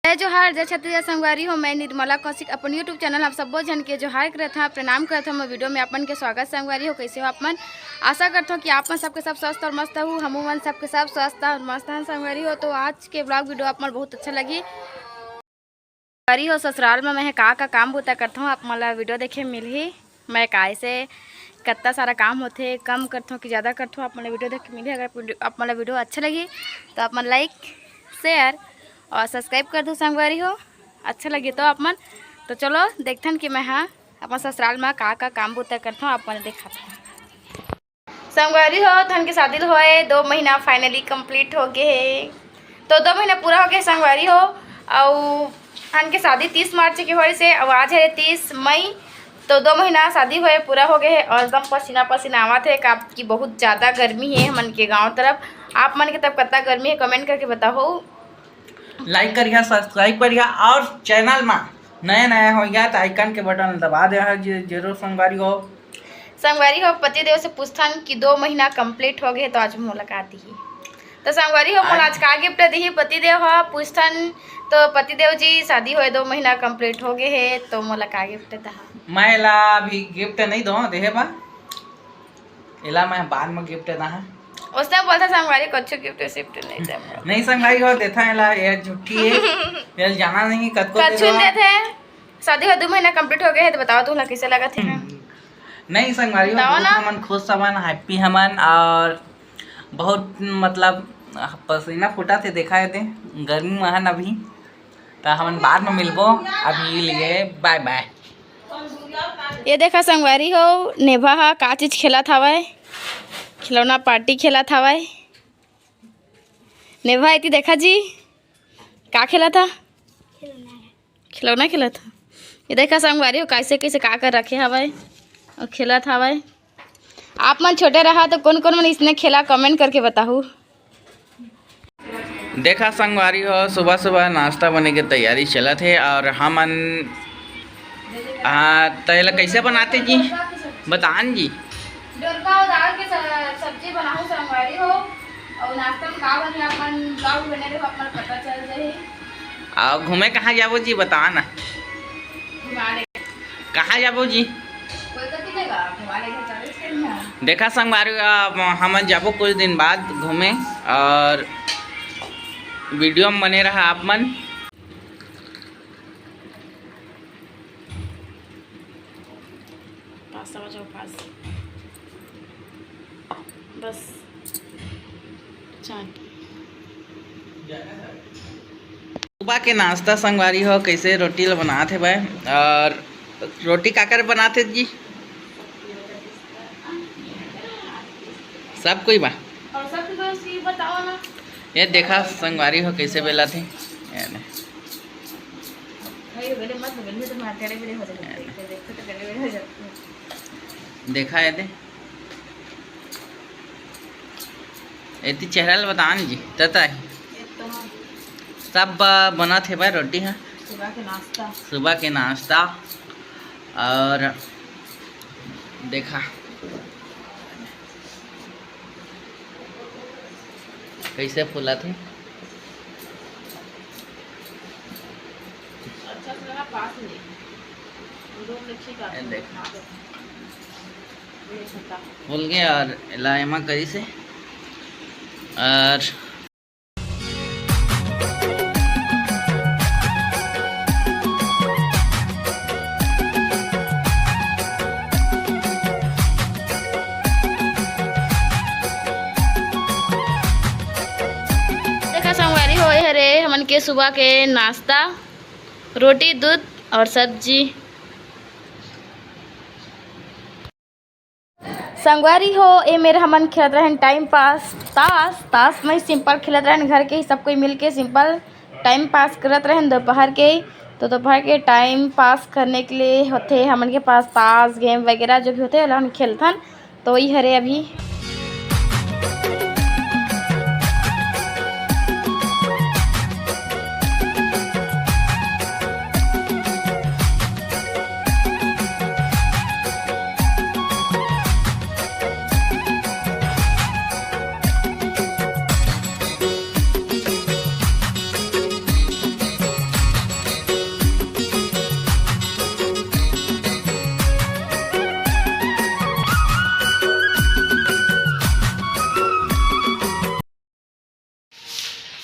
जय जोहार जय छत्तीसगढ़ संगवारी हो। मैं निर्मला कौशिक अपन यूट्यूब चैनल आप सबो जन के जोहार करत हूँ, प्रणाम करत हूँ। वीडियो में अपन के स्वागत संगवारी हो। कैसे हो आप मन? आशा करता हूँ कि आप मन सबके सब स्वस्थ और मस्त हो। हम मन सबके सब स्वस्थ और मस्त हैं संगवारी हो। तो आज के ब्लॉग वीडियो आप मन बहुत अच्छा लगी संगवारी हो। ससुराल में मैं का काम होता करता हूँ, आप मन ला वीडियो देखे मिलही। मैं काय से कितना सारा काम होते, कम करता हूँ कि ज़्यादा करता हूँ, आप मन वीडियो देख के मिली। अगर आप मन वीडियो अच्छा लगी तो आप मन लाइक शेयर और सब्सक्राइब कर दो संगवारी हो। अच्छा लगे तो आप मन तो चलो देखते हैं कि मैं हाँ अपन ससुराल में का काम बुता करता हूँ, आप मन देखा संगवारी हो। धन के शादी होए 2 महीना फाइनली कंप्लीट हो गए है, तो 2 महीना पूरा हो गया संगवारी हो। और धन के शादी 30 मार्च की होए से, और आज है 30 मई, तो 2 महीना शादी हुए पूरा हो गए है। और एकदम पसीना पसीना आवा थे कि बहुत ज़्यादा गर्मी है मन के गाँव तरफ। आप मन के तब कितना गर्मी है कमेंट करके बताओ। लाइक करिए, सब्सक्राइब करिए और चैनल में नया हो गया तो आइकन के बटन दबा दे जरूर संगवारी हो। पतिदेव से पूछथन कि 2 महीना कंप्लीट हो गए तो आज मुलाकात ही तो संगवारी हो। आज का गिफ्ट दी पतिदेव हो पूछथन, तो पतिदेव जी शादी हुए 2 महीना कंप्लीट हो गए है तो मोला का गिफ्ट दा? मैं ला अभी गिफ्ट नहीं दो देहे बा, इला मैं बाद में गिफ्ट दा है। उसने बोलता संगवारी कुछ गिफ्ट शिफ्ट नहीं दे नहीं संगवारी हो देता है ला, ये झूठी है ये जाना नहीं कतको देते शादी हुए 2 महीना कंप्लीट हो गए है तो बताओ तुम कैसे लगा थे? नहीं संगवारी हो हमन खुश हमन हैप्पी हमन, और बहुत मतलब पसीना फूटा थे देखा है थे गर्मी में अभी, तो हमन बाद में मिलबो। अभी लिए बाय बाय। ये देखा संगवारी हो नेभा हा का चीज खेला था, खिलौना पार्टी खेला था। नेभा इतनी देखा जी का खेला था? खिलौना खेला था। ये देखा संगवारी हो कैसे कैसे का कर रखे हवाए और खेला था। आप मन छोटे रहा तो कौन कौन मन इसने खेला कमेंट करके बताओ। देखा संगवारी हो सुबह सुबह नाश्ता बने की तैयारी चला थे, और हमन तैयार कैसे बनाते जी बतान जी? डोरका और दाल के सब्जी बनाऊं संगवारी हो, और नाश्ता में का बने अपन ब्लॉग बने रहे अपन पता चल जाए। और घूमे कहाँ जाबो जी बता ना, कहाँ जाबो जी? देखा संगवारी हम जाबो कुछ दिन बाद घूमे, और वीडियो में बने रहा आप मन। बस सुबह के नाश्ता संगवारी हो कैसे रोटी बनाते भाई, और रोटी काकर बनाते जी? सब कोई बा और सब बताओ ना। ये देखा संगवारी हो कैसे बेला थे, देखा है थे इतनी चेहरा बतान जी तता सब बना थे भाई रोटी है सुबह के नाश्ता। और देखा कैसे फूला थे, फूल गए और लाइमा करी से। और संगवारी हो हरे हमन के सुबह के नाश्ता रोटी दूध और सब्जी। संगवारी हो ये मेरे हमन खेलत रहन टाइम पास ताश में सिंपल खेलत रहन, घर के ही सब कोई मिल के सिंपल टाइम पास करत रहन दोपहर के। तो दोपहर के टाइम पास करने के लिए होते हमन के पास ताश गेम वगैरह जो भी होते हैं हम खेलथन, तो वही हरे अभी।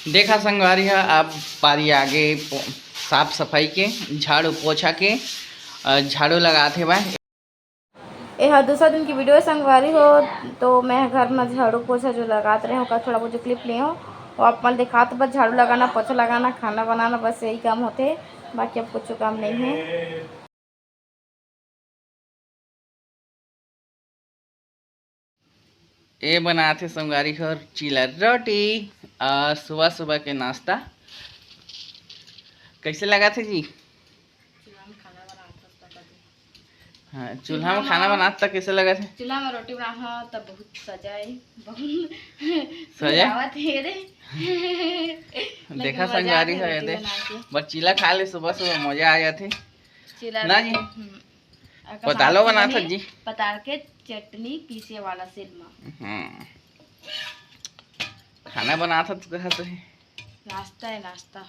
देखा संगवारी है, अब पारी आगे साफ सफाई के, झाड़ू पोछा के झाड़ू लगाते बा। यह दूसरा दिन की वीडियो है संगवारी हो। तो मैं घर में झाड़ू पोछा जो लगाते रहे हो, थोड़ा बहुत जो क्लिप लिए हो वो आप मन दिखाते, बस झाड़ू लगाना, पोछा लगाना, खाना बनाना, बस यही काम होते, बाकी अब कुछ काम नहीं है। ये बनाते संगवारी हो चीला रोटी सुबह सुबह के नाश्ता। कैसे लगा थे जी? हाँ, चूल्हा में खाना बनाता था, कैसे लगा थे? चूल्हा में रोटी बना तब बहुत सजाए, बहुत सजाए रे। देखा संगवारी है दे, बस चीला खा ले सुबह सुबह मजा आ जाते ना जी। पतालो बना था जी, पताल के चटनी पीसे वाला सिल में। खाना बना था तो कहा तो है नाश्ता है, नाश्ता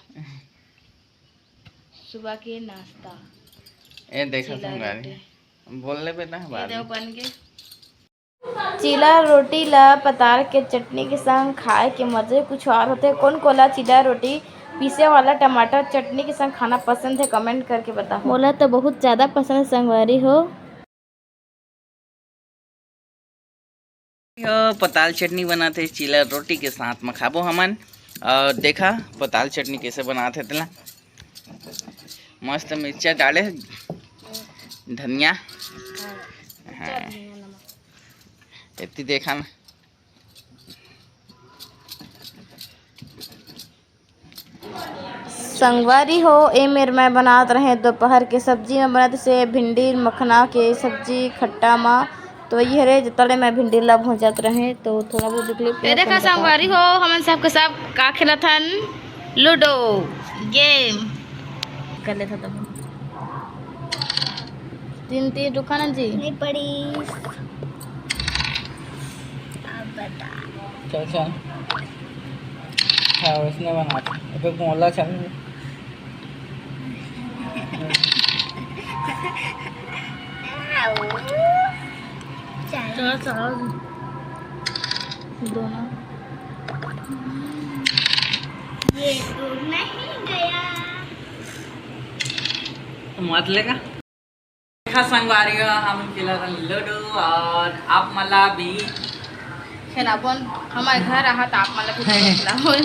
सुबह के नाश्ता। ये देखा संगवारी बोल ले बेटा बाद में। बन गए चीला रोटी ला पताल के चटनी के संग खाए के मजे कुछ और होते। कौन कोला चीला रोटी पीसे वाला टमाटर चटनी के संग खाना पसंद है, कमेंट करके बताओ। बोला तो बहुत ज़्यादा पसंद संगवारी हो। पताल चटनी बनाते चीला रोटी के साथ में खाबो हमन। और देखा पताल चटनी कैसे बनाते थे, मस्त मिर्चा डाले, धनिया, हाँ इतनी देखा ना। संगवारी हो ए मेर मैं बनाते रहे दोपहर के सब्जी में बनाते से भिंडी मखना के सब्जी खट्टा माँ। तो ये रे जितने मैं भिंडी लब हो जाते रहे तो थोड़ा बहुत क्लिप देखा संगवारी हो। हम सबके सब का खेला था लूडो गेम कर लेता तब 3-3 दुकान जी नहीं पड़ी। अब बता चल चल हाँ उसने बना तो मोला चल चलो चलो दोनों ये तो नहीं गया मत लेगा। देखा संगवारी हम खेला लूडो और आप मला भी खेलाबन हमारे घर रहा तो आप मला भी खेलाबन।